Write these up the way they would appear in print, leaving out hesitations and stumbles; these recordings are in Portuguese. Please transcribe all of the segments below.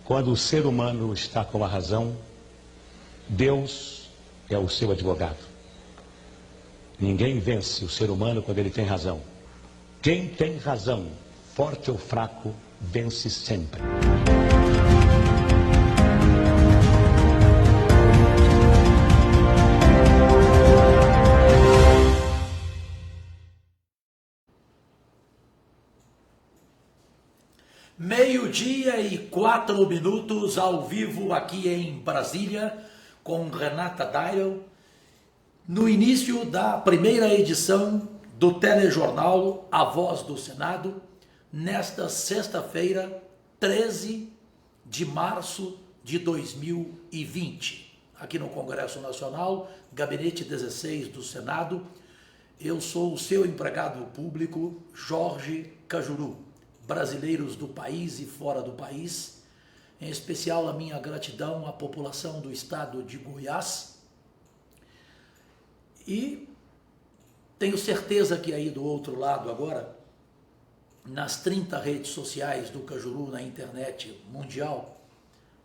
Quando o ser humano está com a razão, Deus é o seu advogado. Ninguém vence o ser humano quando ele tem razão. Quem tem razão, forte ou fraco, vence sempre. Meio-dia e 4 minutos ao vivo aqui em Brasília com Renata Daiel, no início da primeira edição do telejornal A Voz do Senado, nesta sexta-feira, 13 de março de 2020, aqui no Congresso Nacional, Gabinete 16 do Senado. Eu sou o seu empregado público, Jorge Cajuru. Brasileiros do país e fora do país, em especial a minha gratidão à população do estado de Goiás. E tenho certeza que aí do outro lado agora, nas 30 redes sociais do Cajuru na internet mundial,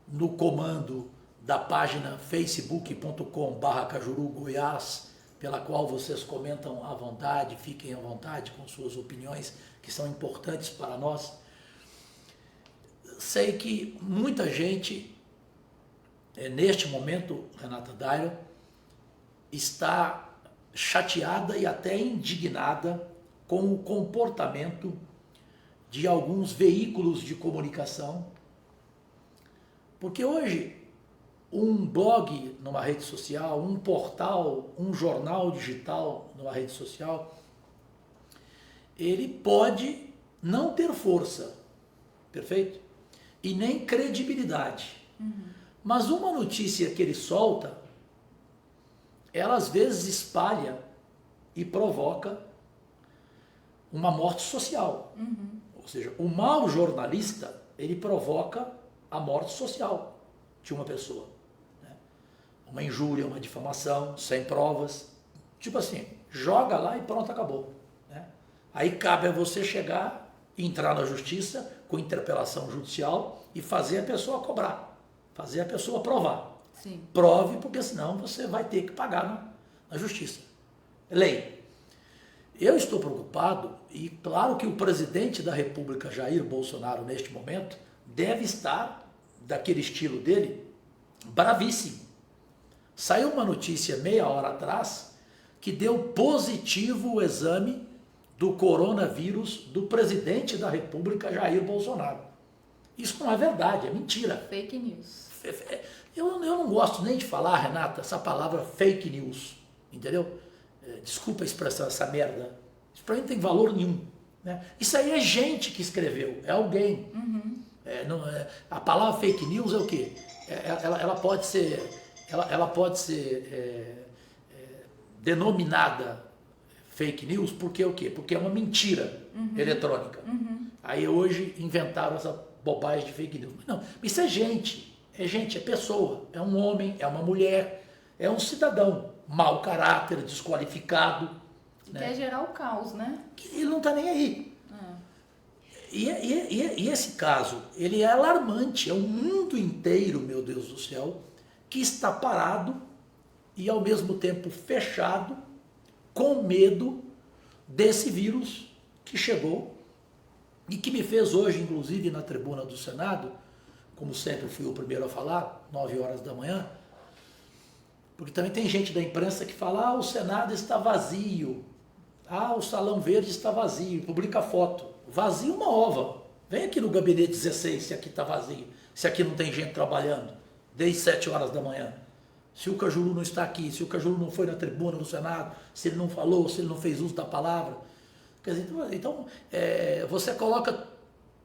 no comando da página facebook.com/Cajuru Goiás, pela qual vocês comentam à vontade, fiquem à vontade com suas opiniões, que são importantes para nós. Sei que muita gente, neste momento, Renata Daiel, está chateada e até indignada com o comportamento de alguns veículos de comunicação, porque hoje um blog numa rede social, um portal, um jornal digital numa rede social, ele pode não ter força, perfeito? E nem credibilidade. Mas uma notícia que ele solta, ela às vezes espalha e provoca uma morte social. Ou seja, o mau jornalista, ele provoca a morte social de uma pessoa. Uma injúria, uma difamação, sem provas. Tipo assim, joga lá e pronto, acabou. Aí cabe a você chegar, entrar na justiça com interpelação judicial e fazer a pessoa cobrar, fazer a pessoa provar. Sim. Prove, porque senão você vai ter que pagar na justiça. Lei. Eu estou preocupado e claro que o presidente da República, Jair Bolsonaro, neste momento, deve estar, daquele estilo dele, bravíssimo. Saiu uma notícia meia hora atrás que deu positivo o exame do coronavírus do presidente da República, Jair Bolsonaro. Isso não é verdade, é mentira. Fake news. Eu não gosto nem de falar, Renata, essa palavra fake news, entendeu? Desculpa a expressão, essa merda. Isso pra mim não tem valor nenhum. Isso aí é gente que escreveu, é alguém. A palavra fake news é o quê? Ela pode ser denominada fake news porque o quê? Porque é uma mentira eletrônica. Aí hoje inventaram essa bobagem de fake news. Mas não, isso é gente, é pessoa, é um homem, é uma mulher, é um cidadão, mau caráter, desqualificado. Quer gerar o caos, né? Ele não está nem aí. E esse caso, ele é alarmante, é o mundo inteiro, meu Deus do céu, que está parado e ao mesmo tempo fechado, com medo desse vírus que chegou e que me fez hoje, inclusive na tribuna do Senado, como sempre fui o primeiro a falar, 9 horas da manhã, porque também tem gente da imprensa que fala, o Senado está vazio, o Salão Verde está vazio, publica foto, vazio uma ova, vem aqui no Gabinete 16 se aqui está vazio, se aqui não tem gente trabalhando, desde 7 horas da manhã. Se o Cajuru não está aqui, se o Cajuru não foi na tribuna do Senado, se ele não falou, se ele não fez uso da palavra. Quer dizer, então você coloca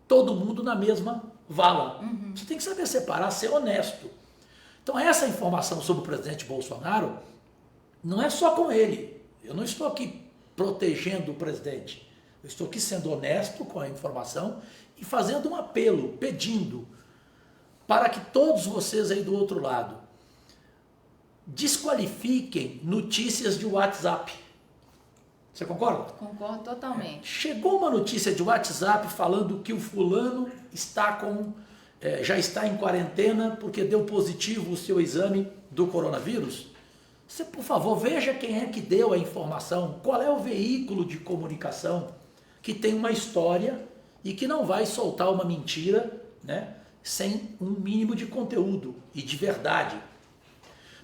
todo mundo na mesma vala. Você tem que saber separar, ser honesto. Então essa informação sobre o presidente Bolsonaro não é só com ele. Eu não estou aqui protegendo o presidente. Eu estou aqui sendo honesto com a informação e fazendo um apelo, pedindo para que todos vocês aí do outro lado desqualifiquem notícias de WhatsApp. Você concorda? Concordo totalmente. Chegou uma notícia de WhatsApp falando que o fulano está com já está em quarentena porque deu positivo o seu exame do coronavírus? Você, por favor, veja quem é que deu a informação, qual é o veículo de comunicação que tem uma história e que não vai soltar uma mentira, né, sem um mínimo de conteúdo e de verdade.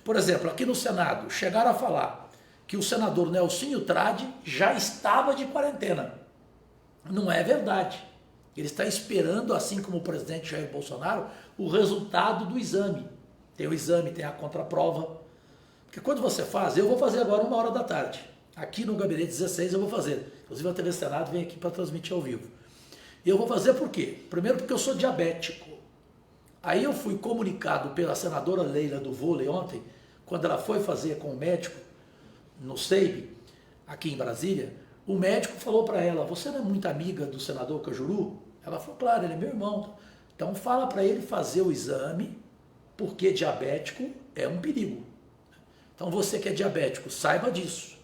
Por exemplo, aqui no Senado, chegaram a falar que o senador Nelsinho Trade já estava de quarentena. Não é verdade. Ele está esperando, assim como o presidente Jair Bolsonaro, o resultado do exame. Tem o exame, tem a contraprova. Porque quando você faz, eu vou fazer agora 1h da tarde. Aqui no Gabinete 16 eu vou fazer. Inclusive a TV Senado vem aqui para transmitir ao vivo. E eu vou fazer por quê? Primeiro porque eu sou diabético. Aí eu fui comunicado pela senadora Leila do Vôlei ontem, quando ela foi fazer com o médico no SEIB, aqui em Brasília, o médico falou para ela, você não é muito amiga do senador Cajuru? Ela falou, claro, ele é meu irmão. Então fala para ele fazer o exame, porque diabético é um perigo. Então você que é diabético, saiba disso.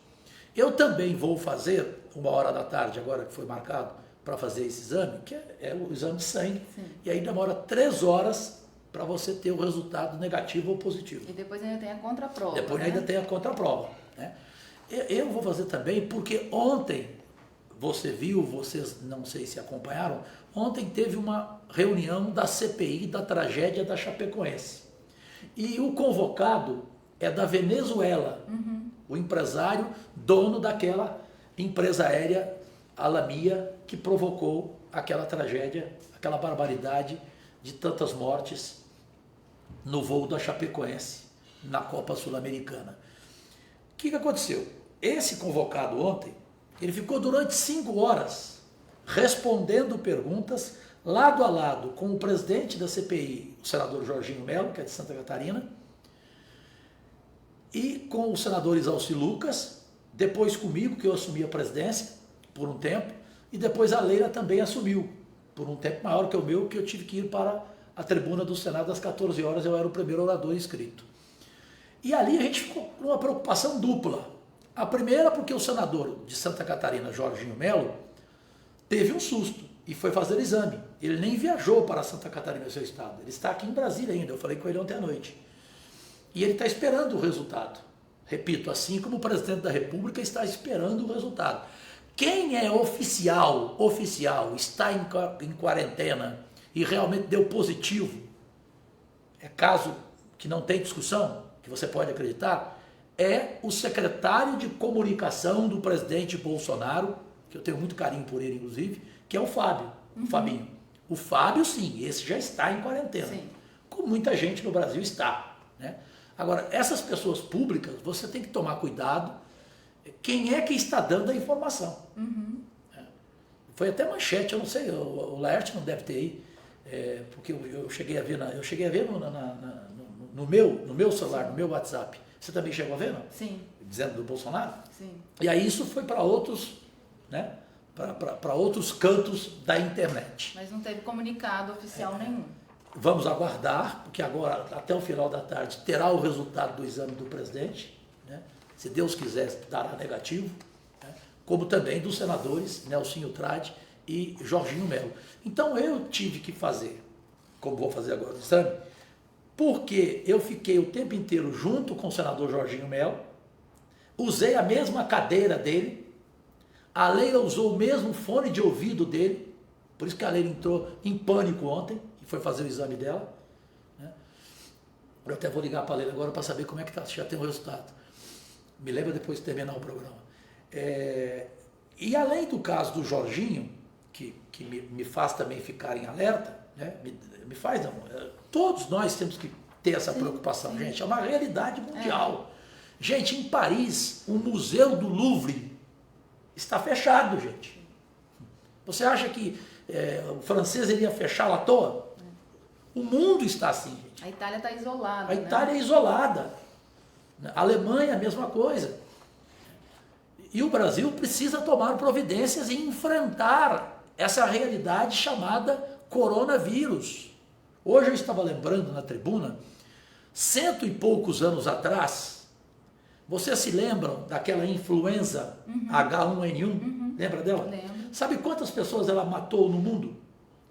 Eu também vou fazer, 1h da tarde, agora que foi marcado, para fazer esse exame, que é o exame de sangue. Sim. E aí demora 3 horas para você ter o resultado negativo ou positivo. E depois ainda tem a contraprova. Depois ainda tem a contraprova. Né? Eu vou fazer também porque ontem, você viu, vocês não sei se acompanharam, ontem teve uma reunião da CPI da tragédia da Chapecoense. E o convocado é da Venezuela, o empresário, dono daquela empresa aérea Alamia, que provocou aquela tragédia, aquela barbaridade de tantas mortes no voo da Chapecoense, na Copa Sul-Americana. O que aconteceu? Esse convocado ontem, ele ficou durante 5 horas respondendo perguntas lado a lado com o presidente da CPI, o senador Jorginho Melo, que é de Santa Catarina, e com o senador Isalci Lucas, depois comigo, que eu assumi a presidência por um tempo, e depois a Leila também assumiu, por um tempo maior que o meu, que eu tive que ir para a tribuna do Senado às 14 horas, eu era o primeiro orador inscrito. E ali a gente ficou com uma preocupação dupla. A primeira porque o senador de Santa Catarina, Jorginho Melo, teve um susto e foi fazer exame. Ele nem viajou para Santa Catarina, seu estado. Ele está aqui em Brasília ainda, eu falei com ele ontem à noite. E ele está esperando o resultado. Repito, assim como o presidente da República está esperando o resultado. Quem é oficial, está em quarentena e realmente deu positivo, é caso que não tem discussão, que você pode acreditar, é o secretário de comunicação do presidente Bolsonaro, que eu tenho muito carinho por ele, inclusive, que é o Fábio, o Fabinho. O Fábio, sim, esse já está em quarentena, sim, como muita gente no Brasil está, né? Agora, essas pessoas públicas, você tem que tomar cuidado quem é que está dando a informação. Foi até manchete, eu não sei, o Laerte não deve ter aí, porque eu cheguei a ver, no meu celular, no meu WhatsApp. Você também chegou a ver, não? Sim. Dizendo do Bolsonaro? Sim. E aí isso foi para outros, né, para outros cantos da internet. Mas não teve comunicado oficial nenhum. Vamos aguardar, porque agora, até o final da tarde, terá o resultado do exame do presidente, né? Se Deus quiser, dará negativo, né? Como também dos senadores Nelsinho Trade e Jorginho Melo. Então eu tive que fazer, como vou fazer agora o exame, porque eu fiquei o tempo inteiro junto com o senador Jorginho Melo, usei a mesma cadeira dele, a Leila usou o mesmo fone de ouvido dele, por isso que a Leila entrou em pânico ontem, foi fazer o exame dela, né? Eu até vou ligar para a Leila agora para saber como é que está, se já tem o resultado. Me lembra depois de terminar o programa. E além do caso do Jorginho, que me faz também ficar em alerta, né? Me faz, não, todos nós temos que ter essa preocupação, gente, é uma realidade mundial. Gente, em Paris, o Museu do Louvre está fechado, gente. Você acha que o francês iria fechá-lo à toa? O mundo está assim, gente. A Itália está isolada. A Itália é isolada. A Alemanha, a mesma coisa. E o Brasil precisa tomar providências e enfrentar essa realidade chamada coronavírus. Hoje eu estava lembrando na tribuna, 100 e poucos anos atrás, vocês se lembram daquela influenza H1N1? Lembra dela? Lembro. Sabe quantas pessoas ela matou no mundo?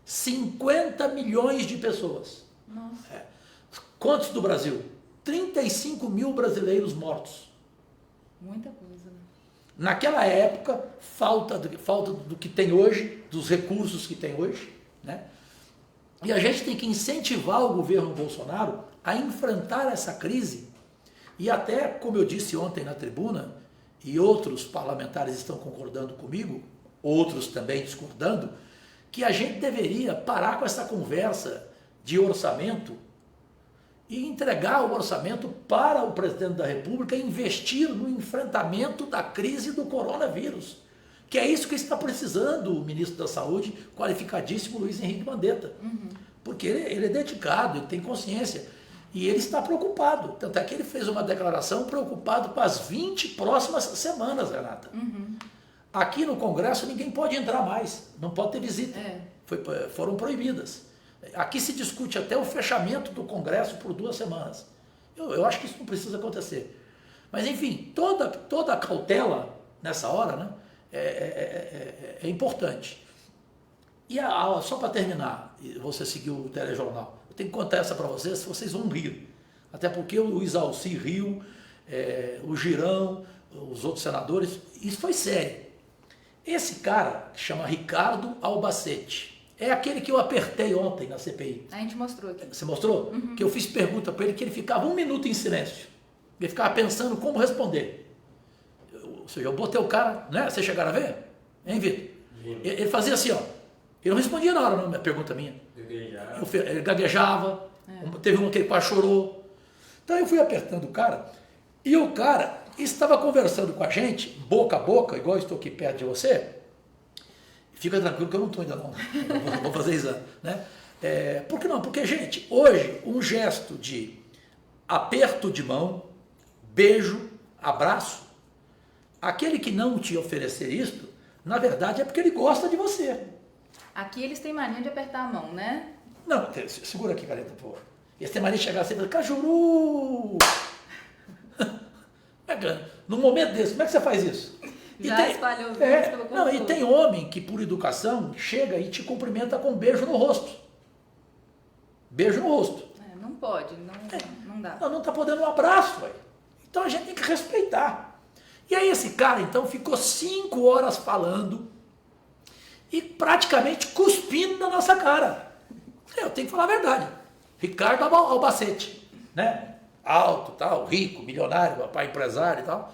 50 milhões de pessoas. Nossa. Quantos do Brasil? 35 mil brasileiros mortos. Muita coisa, né? Naquela época, falta do que tem hoje, dos recursos que tem hoje, né? E a gente tem que incentivar o governo Bolsonaro a enfrentar essa crise. E até, como eu disse ontem na tribuna, e outros parlamentares estão concordando comigo, outros também discordando, que a gente deveria parar com essa conversa de orçamento e entregar o orçamento para o presidente da República e investir no enfrentamento da crise do coronavírus. Que é isso que está precisando o ministro da Saúde, qualificadíssimo Luiz Henrique Mandetta. Porque ele é dedicado, ele tem consciência. E ele está preocupado. Tanto é que ele fez uma declaração preocupado com as 20 próximas semanas, Renata. Aqui no Congresso ninguém pode entrar mais, não pode ter visita. Foram proibidas. Aqui se discute até o fechamento do Congresso por 2 semanas. Eu acho que isso não precisa acontecer. Mas, enfim, toda a cautela nessa hora, né, é importante. E só para terminar, você seguiu o telejornal, eu tenho que contar essa para vocês vão rir. Até porque o Luiz Alci riu, o Girão, os outros senadores, isso foi sério. Esse cara, que chama Ricardo Albacete, é aquele que eu apertei ontem na CPI. A gente mostrou aqui. Você mostrou? Que eu fiz pergunta para ele que ele ficava 1 minuto em silêncio. Ele ficava pensando como responder. Ou seja, eu botei o cara, né? Vocês chegaram a ver? Hein, Vitor? Ele fazia assim, ó. Ele não respondia na hora, não, a pergunta minha. Ele gaguejava. Teve uma que ele quase chorou. Então eu fui apertando o cara. E o cara estava conversando com a gente, boca a boca, igual eu estou aqui perto de você. Fica tranquilo que eu não estou ainda não. Vou fazer exame, né? Por que não? Porque, gente, hoje um gesto de aperto de mão, beijo, abraço, aquele que não te oferecer isto, na verdade é porque ele gosta de você. Aqui eles têm mania de apertar a mão, né? Não, segura aqui, Careta, por favor. Eles têm mania de chegar assim e falar, Cajuru! Num momento desse, como é que você faz isso? Já espalhou pelo corpo. Não, e tem homem que, por educação, chega e te cumprimenta com um beijo no rosto. Beijo no rosto. Não pode, não dá. Não está podendo um abraço, véio. Então a gente tem que respeitar. E aí esse cara, então, ficou 5 horas falando e praticamente cuspindo na nossa cara. Eu tenho que falar a verdade. Ricardo Albacete, né? Alto, tal, rico, milionário, papai empresário e tal.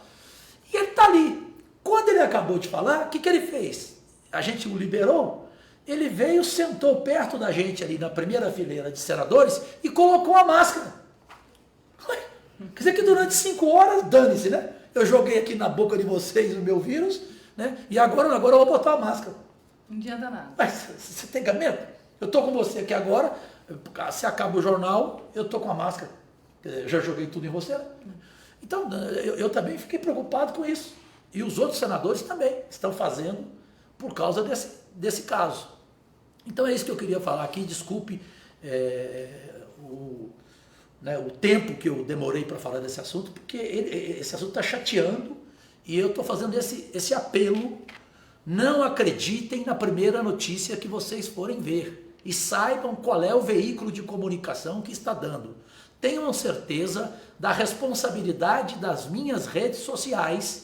E ele está ali. Quando ele acabou de falar, o que ele fez? A gente o liberou, ele veio, sentou perto da gente ali na primeira fileira de senadores e colocou a máscara. Quer dizer que durante 5 horas, dane-se, né? Eu joguei aqui na boca de vocês o meu vírus, né? E agora eu vou botar a máscara. Não adianta nada. Mas você tem medo? Eu estou com você aqui agora, se acaba o jornal, eu estou com a máscara. Eu já joguei tudo em você, né? Então, eu também fiquei preocupado com isso. E os outros senadores também estão fazendo por causa desse caso. Então é isso que eu queria falar aqui. Desculpe o tempo que eu demorei para falar desse assunto, porque esse assunto está chateando e eu estou fazendo esse apelo. Não acreditem na primeira notícia que vocês forem ver e saibam qual é o veículo de comunicação que está dando. Tenham certeza da responsabilidade das minhas redes sociais.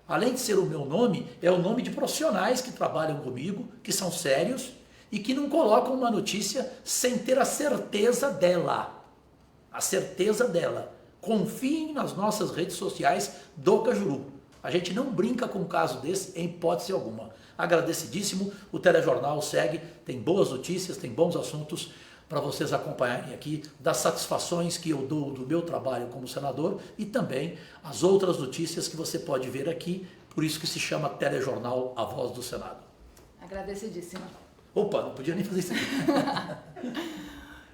Além de ser o meu nome, é o nome de profissionais que trabalham comigo, que são sérios e que não colocam uma notícia sem ter a certeza dela. A certeza dela. Confiem nas nossas redes sociais do Cajuru. A gente não brinca com um caso desse em hipótese alguma. Agradecidíssimo, o telejornal segue, tem boas notícias, tem bons assuntos para vocês acompanharem aqui, das satisfações que eu dou do meu trabalho como senador e também as outras notícias que você pode ver aqui, por isso que se chama Telejornal A Voz do Senado. Agradecidíssima. Opa, não podia nem fazer isso aqui.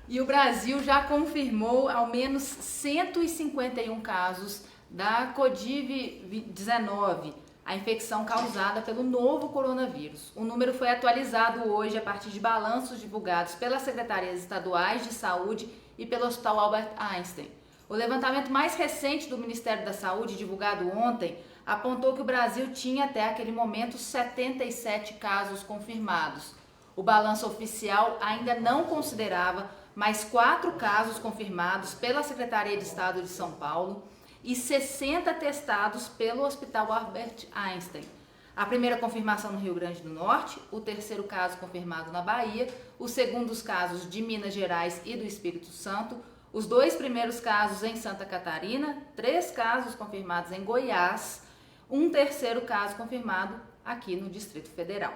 E o Brasil já confirmou ao menos 151 casos da Covid-19, a infecção causada pelo novo coronavírus. O número foi atualizado hoje a partir de balanços divulgados pelas secretarias estaduais de saúde e pelo Hospital Albert Einstein. O levantamento mais recente do Ministério da Saúde, divulgado ontem, apontou que o Brasil tinha até aquele momento 77 casos confirmados. O balanço oficial ainda não considerava mais 4 casos confirmados pela Secretaria de Estado de São Paulo e 60 testados pelo Hospital Albert Einstein. A primeira confirmação no Rio Grande do Norte, o terceiro caso confirmado na Bahia, os segundos casos de Minas Gerais e do Espírito Santo, os 2 primeiros casos em Santa Catarina, 3 casos confirmados em Goiás, um terceiro caso confirmado aqui no Distrito Federal.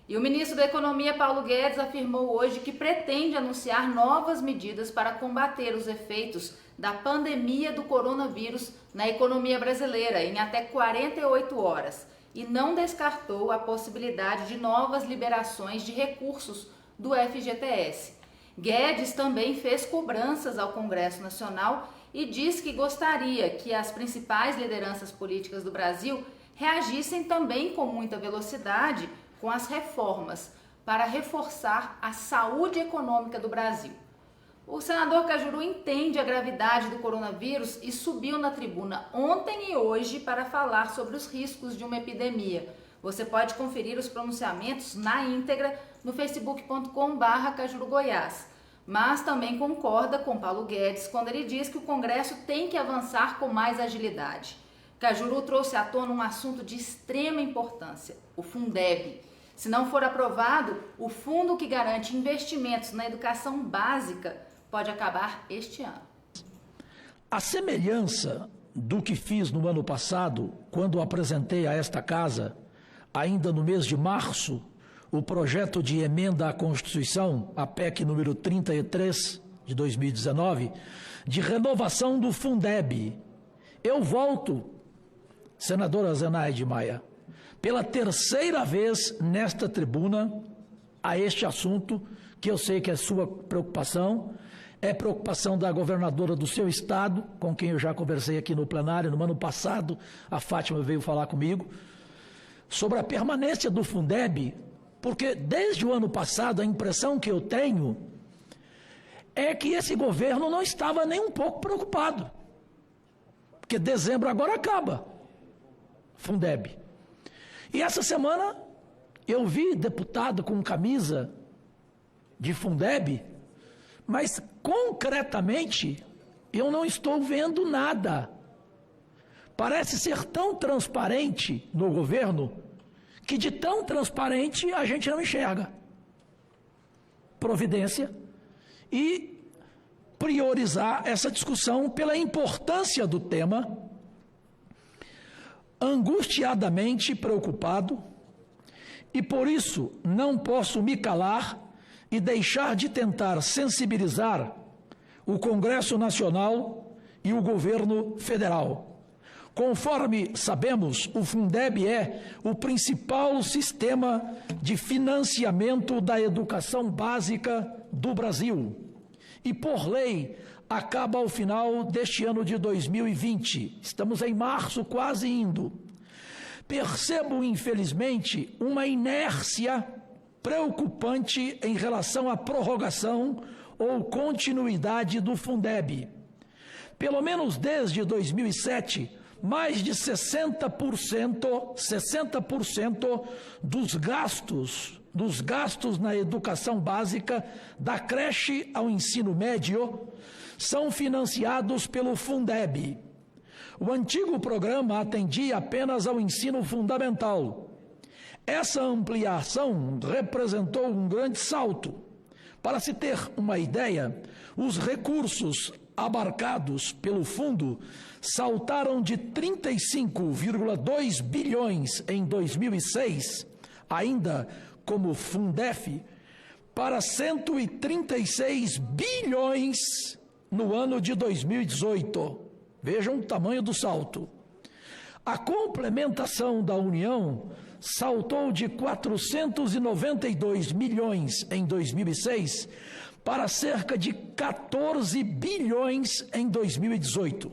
E o ministro da Economia, Paulo Guedes, afirmou hoje que pretende anunciar novas medidas para combater os efeitos da pandemia do coronavírus na economia brasileira em até 48 horas e não descartou a possibilidade de novas liberações de recursos do FGTS. Guedes também fez cobranças ao Congresso Nacional e diz que gostaria que as principais lideranças políticas do Brasil reagissem também com muita velocidade com as reformas para reforçar a saúde econômica do Brasil. O senador Cajuru entende a gravidade do coronavírus e subiu na tribuna ontem e hoje para falar sobre os riscos de uma epidemia. Você pode conferir os pronunciamentos na íntegra no facebook.com/cajurugoiás. Mas também concorda com Paulo Guedes quando ele diz que o Congresso tem que avançar com mais agilidade. Cajuru trouxe à tona um assunto de extrema importância, o Fundeb. Se não for aprovado, o fundo que garante investimentos na educação básica pode acabar este ano. A semelhança do que fiz no ano passado, quando apresentei a esta casa, ainda no mês de março, o projeto de emenda à Constituição, a PEC número 33 de 2019, de renovação do Fundeb. Eu volto, senadora Zenaide Maia, pela terceira vez nesta tribuna a este assunto, que eu sei que é sua preocupação, é preocupação da governadora do seu estado, com quem eu já conversei aqui no plenário no ano passado, a Fátima veio falar comigo, sobre a permanência do Fundeb, porque desde o ano passado a impressão que eu tenho é que esse governo não estava nem um pouco preocupado, porque dezembro agora acaba, Fundeb. E essa semana eu vi deputado com camisa de Fundeb, mas concretamente eu não estou vendo nada. Parece ser tão transparente no governo que de tão transparente a gente não enxerga. Providência e priorizar essa discussão pela importância do tema, angustiadamente preocupado, e por isso não posso me calar e deixar de tentar sensibilizar o Congresso Nacional e o governo federal. Conforme sabemos, o Fundeb é o principal sistema de financiamento da educação básica do Brasil e, por lei, acaba ao final deste ano de 2020. Estamos em março, quase indo. Percebo, infelizmente, uma inércia preocupante em relação à prorrogação ou continuidade do Fundeb. Pelo menos desde 2007, mais de 60% dos gastos na educação básica, da creche ao ensino médio, são financiados pelo Fundeb. O antigo programa atendia apenas ao ensino fundamental. Essa ampliação representou um grande salto. Para se ter uma ideia, os recursos abarcados pelo fundo saltaram de 35,2 bilhões em 2006, ainda como Fundef, para 136 bilhões no ano de 2018. Vejam o tamanho do salto. A complementação da União saltou de 492 milhões em 2006 para cerca de 14 bilhões em 2018.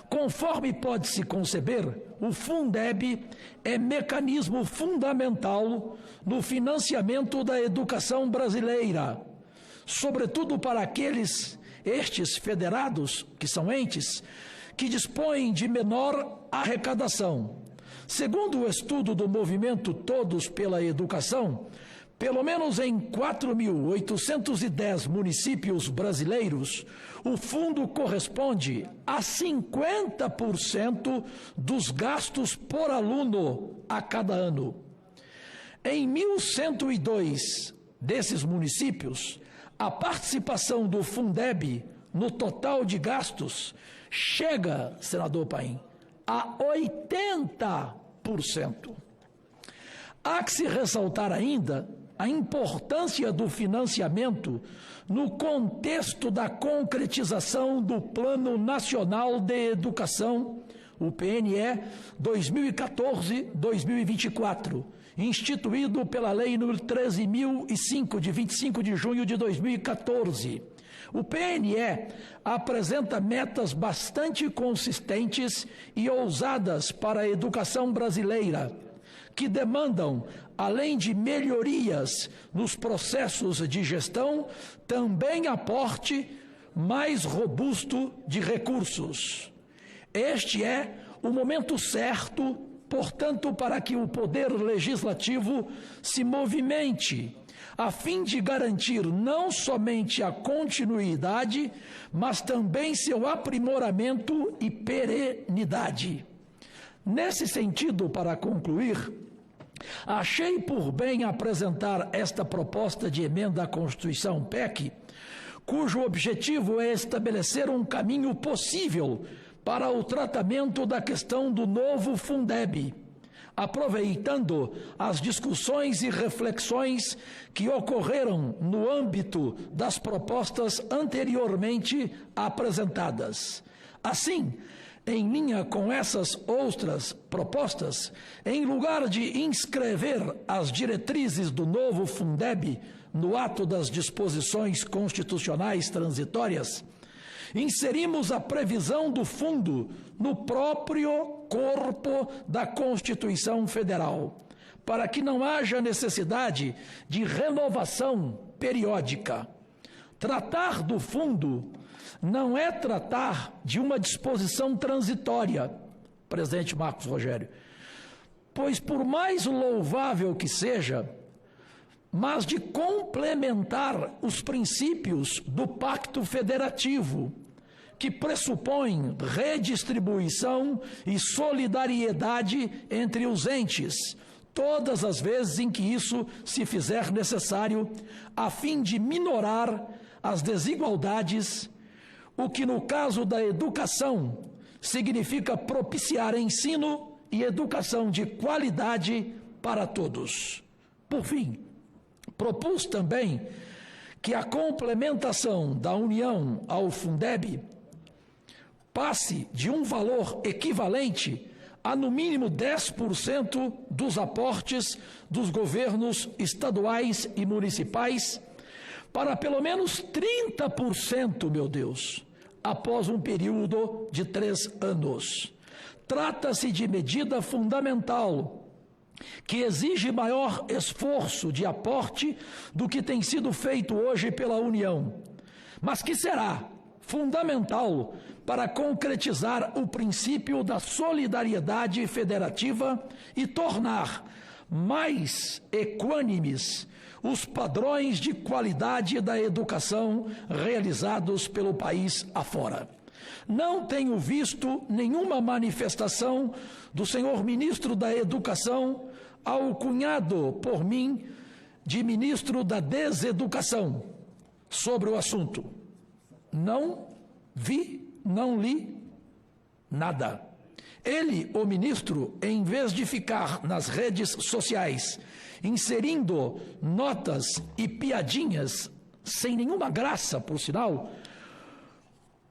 Conforme pode-se conceber, o Fundeb é mecanismo fundamental no financiamento da educação brasileira, sobretudo para estes federados, que são entes, que dispõem de menor arrecadação. Segundo o estudo do movimento Todos pela Educação, pelo menos em 4.810 municípios brasileiros, o fundo corresponde a 50% dos gastos por aluno a cada ano. Em 1.102 desses municípios, a participação do Fundeb no total de gastos chega, senador Paim, a 80%. Há que se ressaltar ainda a importância do financiamento no contexto da concretização do Plano Nacional de Educação, o PNE 2014-2024, instituído pela Lei nº 13.005, de 25 de junho de 2014. O PNE apresenta metas bastante consistentes e ousadas para a educação brasileira, que demandam, além de melhorias nos processos de gestão, também aporte mais robusto de recursos. Este é o momento certo, portanto, para que o Poder Legislativo se movimente, a fim de garantir não somente a continuidade, mas também seu aprimoramento e perenidade. Nesse sentido, para concluir, achei por bem apresentar esta proposta de emenda à Constituição PEC, cujo objetivo é estabelecer um caminho possível para o tratamento da questão do novo Fundeb, aproveitando as discussões e reflexões que ocorreram no âmbito das propostas anteriormente apresentadas. Assim, em linha com essas outras propostas, em lugar de inscrever as diretrizes do novo Fundeb no ato das disposições constitucionais transitórias, inserimos a previsão do fundo no próprio corpo da Constituição Federal, para que não haja necessidade de renovação periódica. Tratar do fundo não é tratar de uma disposição transitória, presidente Marcos Rogério, pois por mais louvável que seja, mas de complementar os princípios do Pacto Federativo, que pressupõe redistribuição e solidariedade entre os entes, todas as vezes em que isso se fizer necessário, a fim de minorar as desigualdades, o que no caso da educação significa propiciar ensino e educação de qualidade para todos. Por fim, propus também que a complementação da União ao Fundeb passe de um valor equivalente a no mínimo 10% dos aportes dos governos estaduais e municipais para pelo menos 30%, meu Deus, após um período de 3 anos. Trata-se de medida fundamental que exige maior esforço de aporte do que tem sido feito hoje pela União, mas que será fundamental para concretizar o princípio da solidariedade federativa e tornar mais equânimes os padrões de qualidade da educação realizados pelo país afora. Não tenho visto nenhuma manifestação do senhor ministro da Educação, alcunhado por mim de ministro da Deseducação, sobre o assunto. Não vi, não li nada. Ele, o ministro, em vez de ficar nas redes sociais inserindo notas e piadinhas sem nenhuma graça, por sinal,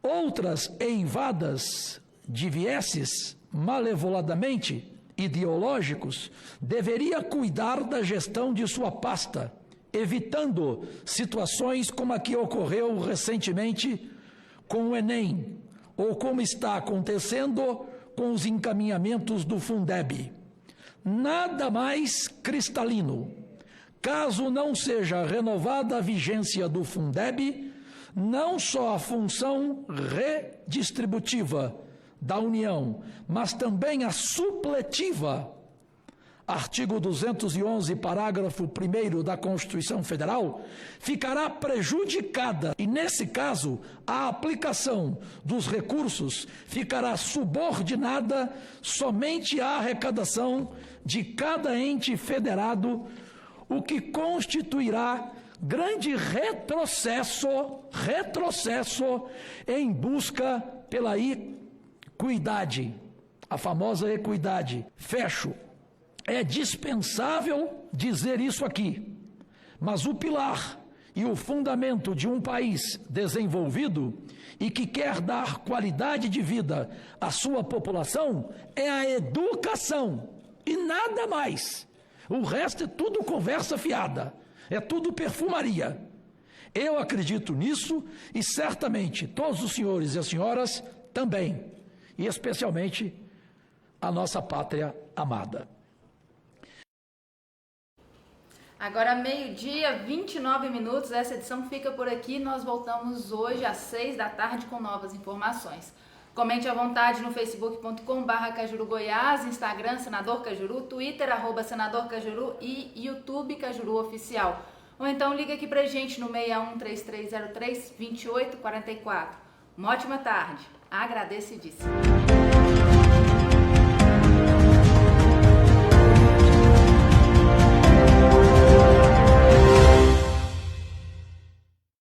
outras eivadas de vieses malevoladamente ideológicos, deveria cuidar da gestão de sua pasta, evitando situações como a que ocorreu recentemente com o Enem, ou como está acontecendo com os encaminhamentos do Fundeb. Nada mais cristalino. Caso não seja renovada a vigência do Fundeb, não só a função redistributiva da União, mas também a supletiva, artigo 211, parágrafo 1º da Constituição Federal, ficará prejudicada e, nesse caso, a aplicação dos recursos ficará subordinada somente à arrecadação de cada ente federado, o que constituirá grande retrocesso em busca pela equidade, a famosa equidade. Fecho. É dispensável dizer isso aqui, mas o pilar e o fundamento de um país desenvolvido e que quer dar qualidade de vida à sua população é a educação e nada mais. O resto é tudo conversa fiada, é tudo perfumaria. Eu acredito nisso e certamente todos os senhores e as senhoras também, e especialmente a nossa pátria amada. Agora, meio-dia, 29 minutos, essa edição fica por aqui. Nós voltamos hoje às 6 da tarde com novas informações. Comente à vontade no facebook.com/Cajuru Goiás, Instagram Senador Cajuru, Twitter @Senador Cajuru e YouTube Cajuru Oficial. Ou então liga aqui pra gente no 613303-2844. Uma ótima tarde. Agradecidíssimo.